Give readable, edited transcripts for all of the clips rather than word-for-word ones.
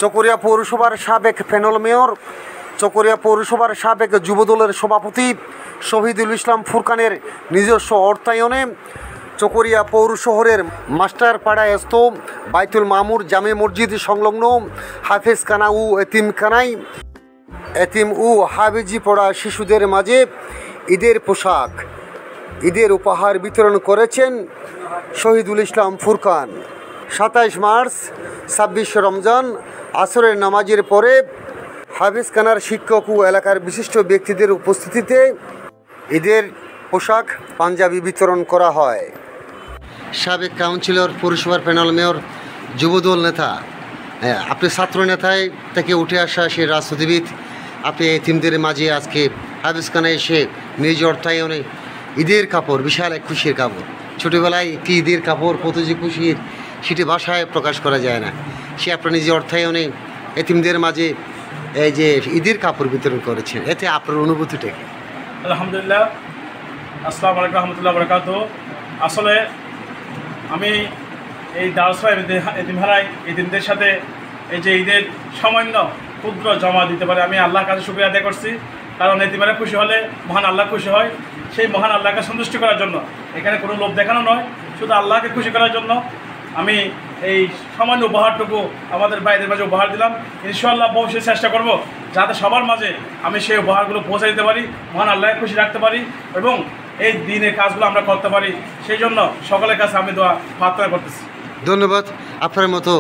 চকরিয়া পৌরসভার সাবেক panel mayor, Chakaria পৌরসভার সাবেক যুবদলের সভাপতি শহীদুল ইসলাম ফুরকানের নিজস্ব অর্থায়নে চকরিয়া পৌর শহরের মাস্টারপাড়ায়স্থ বাইতুল মামুর জামে মসজিদ সংলগ্ন হাফেজখানা ও এতিমখানায় এতিম ও হাফেজি পড়া শিশুদের মাঝে ঈদের পোশাক, ঈদের উপহার বিতরণ করেছেন শহীদুল ইসলাম ফুরকান। 27 মার্চ 26 রমজান আসরের নামাজের পরে হাফেজখানার শিক্ষক ও এলাকার বিশিষ্ট ব্যক্তিদের উপস্থিতিতে ঈদের পোশাক পাঞ্জাবি বিতরণ করা হয়। সাবেক কাউন্সিলর, পৌরসভার প্যানেল মেয়র, যুবদল নেতা, আপনি ছাত্র নেতায় থেকে উঠে আসা সেই রাজনীতিবিদ, আপনি এতিমদের মাঝে আজকে হাফেজখানায় এসে নিজ অর্থায়নে ঈদের কাপড়, বিশাল এক খুশির কাপড়। ছোটোবেলায় একটি ঈদের কাপড় কত যে খুশির, সেটি ভাষায় প্রকাশ করা যায় না। সে আপনার নিজের অর্থায়নে এতিমদের মাঝে এই যে ঈদের কাপড় বিতরণ করেছেন, এতে আপনার অনুভূতিটা কি? আলহামদুলিল্লাহ, আসসালামু আলাইকুম রহমতুল্লাহ বরকাতুহু। আসলে আমি এই দারুসলাম এতিমখানায় এতিমদের সাথে এই যে ঈদের সামান্য ক্ষুদ্র জমা দিতে পারে, আমি আল্লাহর কাছে শুকরিয়া আদায় করছি। কারণ এতিমেরা খুশি হলে মহান আল্লাহ খুশি হয়। সেই মহান আল্লাহকে সন্তুষ্ট করার জন্য, এখানে কোনো লোভ দেখানো নয়, শুধু আল্লাহকে খুশি করার জন্য আমি এই সামান্য উপহারটুকু আমাদের ভাইদের মাঝে উপহার দিলাম। ইনশাআল্লাহ ভবিষ্যতে চেষ্টা করব যাতে সবার মাঝে আমি সেই উপহারগুলো পৌঁছে দিতে পারি, মহান আল্লাহকে খুশি রাখতে পারি এবং এই দিনের কাজগুলো আমরা করতে পারি। সেই জন্য সকলের কাছে আমি দোয়া প্রার্থনা করতেছি। ধন্যবাদ। আপনার মতো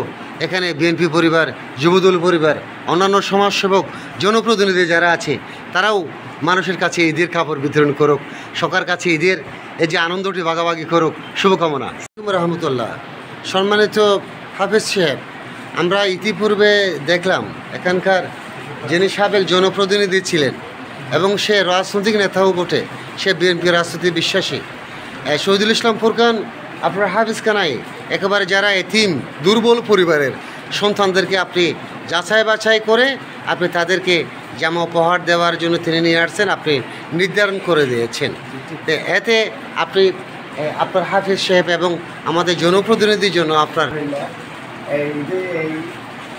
এখানে বিএনপি পরিবার, যুবদল পরিবার, অন্যান্য সমাজসেবক, জনপ্রতিনিধি যারা আছে, তারাও মানুষের কাছে ঈদের কাপড় বিতরণ করুক, সবার কাছে ঈদের এই যে আনন্দটি ভাগাভাগি করুক, শুভকামনা। রহমতুল্লাহ। সম্মানিত হাফেজ সাহেব, আমরা ইতিপূর্বে দেখলাম এখানকার যিনি সাবেক জনপ্রতিনিধি ছিলেন এবং সে রাজনৈতিক নেতাও বটে, সে বিএনপি রাজনীতি বিশ্বাসী শহীদুল ইসলাম ফুরকান আপনার হাফেজখানায় একেবারে যারা এতিম দুর্বল পরিবারের সন্তানদেরকে আপনি যাচাই বাছাই করে আপনি তাদেরকে জামা উপহার দেওয়ার জন্য তিনি নিয়ে আসছেন, আপনি নির্ধারণ করে দিয়েছেন। এতে আপনি আপনার হাফেজ সাহেব এবং আমাদের জনপ্রতিনিধির জন্য আপনার এই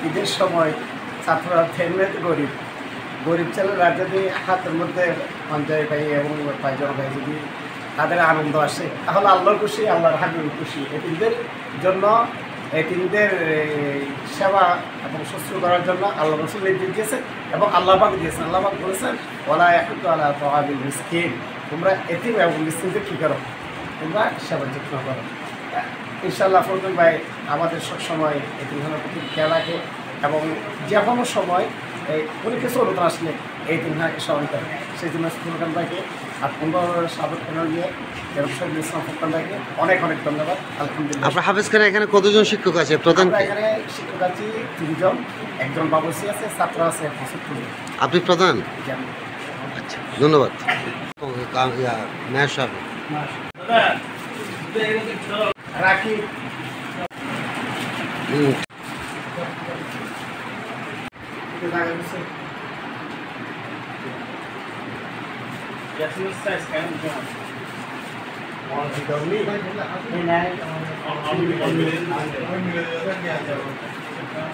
ঈদের সময় ছাত্ররা ফেমলেতে গরিব ছেলেরা যদি হাতের মধ্যে পঞ্চায়েত পাই এবং পায়জামা পাই, যদি তাদের আনন্দ আসে তাহলে আল্লাহর খুশি, আল্লাহর হাবিব খুশি। এতিমদের জন্য, এতিমদের সেবা এবং সুস্থ করার জন্য আল্লাহ রসুল নির্দেশ দিয়েছেন এবং আল্লাহ পাক দিয়েছেন। আল্লাহ পাক বলেছেন, ওয়ালা ইয়াকুতু আলা তাআমিল মিসকিন, তোমরা এতিম এবং মিসকিনদের কী করো, তোমরা সেবা যত্ন করো। ইনশাআল্লাহ ফজল ভাই আমাদের সবসময় এতিমখানার প্রতি খেয়াল রাখে এবং যে কোনো সময় এই কোনো কিছু অনুদান আসলে এই এতিমখানাকে স্মরণ করে। সেই জন্য ফুরকান ভাইকে আর 15 সাবেক প্যানেল নিয়ে শহীদুল ইসলাম ফুরকান ভাইকে অনেক অনেক ধন্যবাদ। আলহামদুলিল্লাহ। আপনার হাফেজখানায় এখানে কতজন শিক্ষক আছে? প্রধান এখানে শিক্ষক আছে 3 জন, একজন বাবুসি আছে, ছাত্র আছে 75 জন। আপনি প্রধান? আচ্ছা, ধন্যবাদ। মেয়র সাহেব রাখি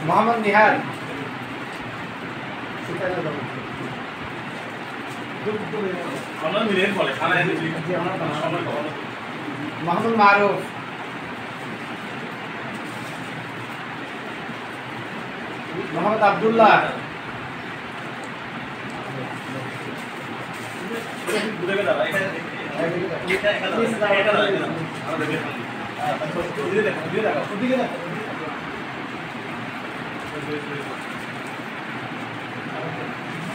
মোহাম্মদ নিহার, মোহাম্মদ মারুফ, মোহাম্মদ আবদুল্লাহ,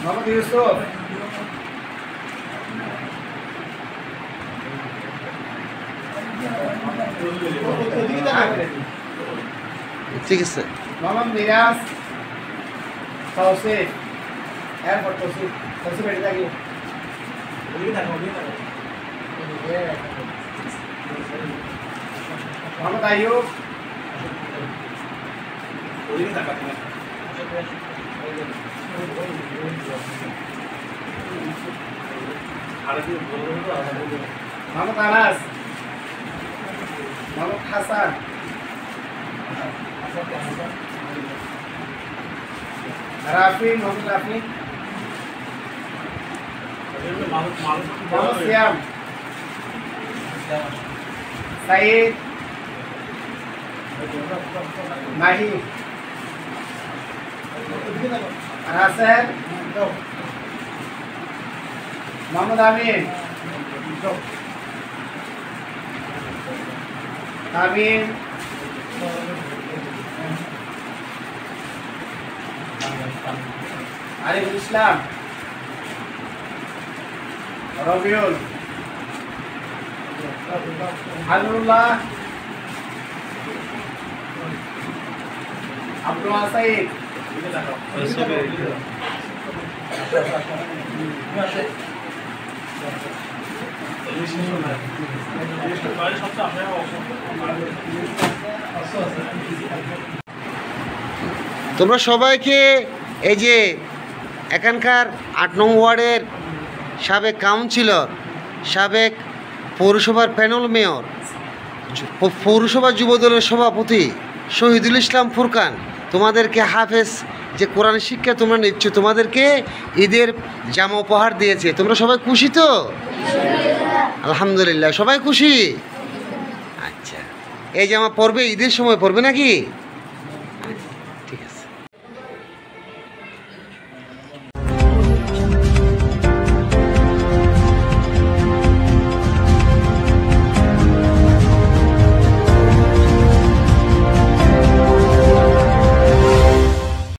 মোহাম্মদ ইউসুফ, ঠিক আছে, মোহাম্মদ মিরাজ, তৌসিফ, এরপর তৌসিফ বেড়ে থাকি, মোহাম্মদ আইয়ুব, মোহাম্মদ আনাস, মোহাম্মদ হাসান, রাফি মোহাম্মদ রাফি মোহাম্মদ সিয়াম সাইদ মাহি রাসেল মোহাম্মদ আমিন আমিন আরিফুল ইসলাম রবিউল হাবিবুল্লাহ আব্দুল সাইদ তোমরা সবাইকে এই যে এখানকার ৮ নং ওয়ার্ডের সাবেক কাউন্সিলর, সাবেক পৌরসভার প্যানেল মেয়র, পৌরসভা যুবদলের সভাপতি শহীদুল ইসলাম ফুরকান, তোমাদেরকে হাফেজ যে কোরআন শিক্ষা তোমরা নিচ্ছ, তোমাদেরকে ঈদের জামা উপহার দিয়েছে। তোমরা সবাই খুশি তো? আলহামদুলিল্লাহ, সবাই খুশি। আচ্ছা, এই জামা পরবে, ঈদের সময় পরবে নাকি?